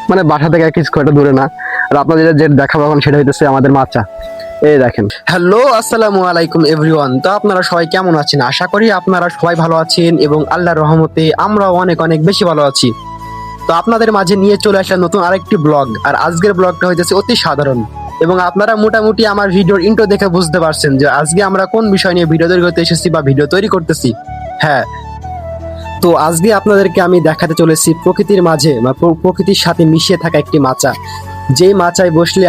মানে বাসা থেকে কিছু একটা দূরে না। আর আপনাদের যে দেখাবো এখন সেটা হইতেছে আমাদের মাচা। এই দেখেন। হ্যালো, আসসালামু আলাইকুম এভরিওয়ান। তো আপনারা সবাই কেমন আছেন? আশা করি আপনারা সবাই ভালো আছেন এবং আল্লাহর রহমতে আমরাও অনেক অনেক বেশি ভালো আছি। তো আপনাদের মাঝে নিয়ে চলে আসলাম নতুন আরেকটি ব্লগ। আর আজকের ব্লগটা হইতেছে অতি সাধারণ এবং আপনারা মোটামুটি আমার ভিডিওর ইন্ট্রো দেখে বুঝতে পারছেন যে আজকে আমরা কোন বিষয় নিয়ে ভিডিও তৈরি করতে এসেছি বা ভিডিও তৈরি করতেছি। হ্যাঁ, তো আজকে আপনাদেরকে আমি দেখাতে চলেছি প্রকৃতির মাঝে বা প্রকৃতির সাথে মিশিয়ে থাকা একটি মাচা। যেই মাচায় বসলে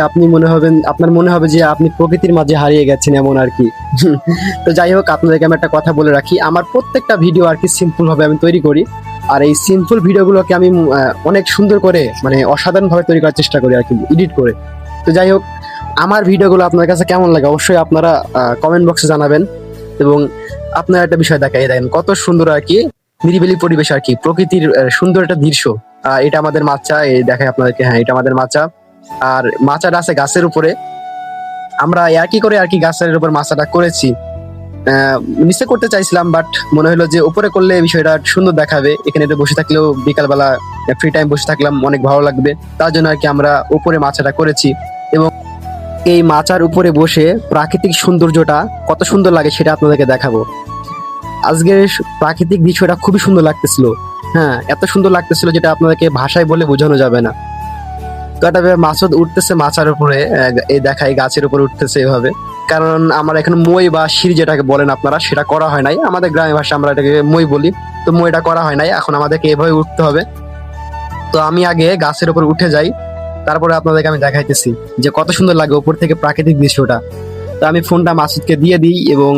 আপনার মনে হবে যে আপনি প্রকৃতির মাঝে হারিয়ে গেছেন এমন আর কি। তো যাই হোক, আপনাদেরকে আমি একটা কথা বলে রাখি, আমার প্রত্যেকটা ভিডিও আর কি সিম্পল ভাবে আমি তৈরি করি। আর এই সিম্পল ভিডিওগুলোকে আমি অনেক সুন্দর করে মানে অসাধারণ ভাবে তৈরি করার চেষ্টা করি আর কি, এডিট করে। তো যাই হোক, আমার ভিডিওগুলো আপনার কাছে কেমন লাগে অবশ্যই আপনারা কমেন্ট বক্সে জানাবেন। এবং আপনার একটা বিষয় দেখেন কত সুন্দর আর কি নিরিবিলি পরিবেশ আর কি, প্রকৃতির সুন্দর একটা দৃশ্য। এটা আমাদের মাচা, এই দেখায় আপনাদেরকে। হ্যাঁ, এটা আমাদের মাচা। আর মাচাটা আছে গাছের উপরে। আমরা একই করে আর কি গাছের উপর মাচাটা করেছি। নিচে করতে চাইছিলাম, বাট মনে হলো যে উপরে করলে বিষয়টা সুন্দর দেখাবে। এখানে একটু বসে থাকলেও বিকালবেলা ফ্রি টাইম বসে থাকলাম অনেক ভালো লাগবে, তার জন্য আর কি আমরা উপরে মাচাটা করেছি। এবং এই মাচার উপরে বসে প্রাকৃতিক সৌন্দর্যটা কত সুন্দর লাগে সেটা আপনাদেরকে দেখাবো। আজকের প্রাকৃতিক দৃশ্যটা খুবই সুন্দর লাগতেছিল। হ্যাঁ, এত সুন্দর লাগতেছিল যেটা আপনাদেরকে ভাষায় বলে বোঝানো যাবে না। তো একটা মাছুদ উঠতেছে মাচার উপরে, এই দেখাই গাছের উপরে উঠতেছে এভাবে। কারণ আমার এখানে মই বা সিঁড়ি যেটাকে বলেন আপনারা, সেটা করা হয় নাই। আমাদের গ্রামের ভাষা আমরা এটাকে মই বলি। তো মইটা করা হয় নাই, এখন আমাদেরকে এভাবে উঠতে হবে। তো আমি আগে গাছের উপর উঠে যাই, তারপরে আপনাদেরকে আমি দেখাইতেছি যে কত সুন্দর লাগে উপর থেকে প্রাকৃতিক দৃশ্যটা। তো আমি ফোনটা মাসুদকে দিয়ে দিই এবং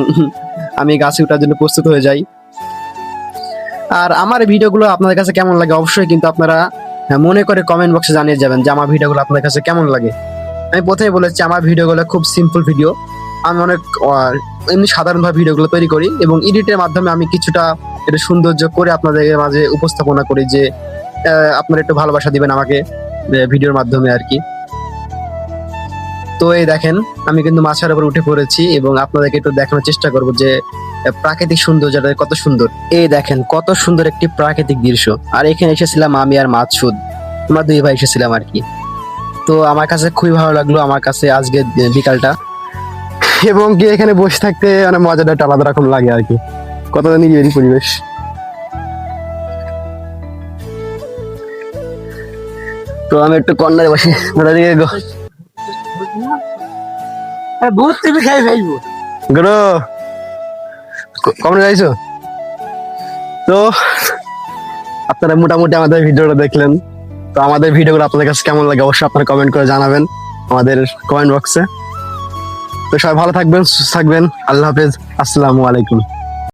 আমি গাছে ওঠার জন্য প্রস্তুত হয়ে যাই। আর আমার ভিডিওগুলো আপনাদের কাছে কেমন লাগে অবশ্যই কিন্তু আপনারা মনে করে কমেন্ট বক্সে জানিয়ে যাবেন যে আমার ভিডিওগুলো আপনাদের কাছে কেমন লাগে। আমি প্রথমে বলেছি আমার ভিডিওগুলো খুব সিম্পল ভিডিও। আমি অনেক এমনি সাধারণভাবে ভিডিওগুলো তৈরি করি এবং এডিটের মাধ্যমে আমি কিছুটা একটু সৌন্দর্য করে আপনাদের মাঝে উপস্থাপনা করি যে আপনারা একটু ভালোবাসা দিবেন আমাকে ভিডিওর মাধ্যমে আর কি। তো এই দেখেন, আমি কিন্তু মাছের উপর উঠে পড়েছি এবং আপনাদেরকে একটু দেখানোর চেষ্টা করব যে প্রাকৃতিক সৌন্দর্যটা কত সুন্দর। এই দেখেন কত সুন্দর একটি প্রাকৃতিক দৃশ্য। আর এখানে এসেছিলাম আমি আর মাছুদ, আমরা দুই ভাই এসেছিলাম আর কি। তো আমার কাছে খুবই ভালো লাগলো আমার কাছে আজকে বিকালটা, এবং কি এখানে বসে থাকতে মানে মজাটা একটা আলাদা রকম লাগে আর কি, কত নিরিবিলি পরিবেশ। তো আমি একটু কর্নারে বসে ভূত তুমি খাই ফেলবো গরো কমরে যাইছো। তো আপনারা মোটামুটি আমাদের ভিডিওটা দেখলেন। তো আমাদের ভিডিওগুলো আপনাদের কাছে কেমন লাগে অবশ্যই আপনারা কমেন্ট করে জানাবেন আমাদের কমেন্ট বক্সে। তো সবাই ভালো থাকবেন, সুস্থ থাকবেন। আল্লাহ হাফেজ, আসসালামু আলাইকুম।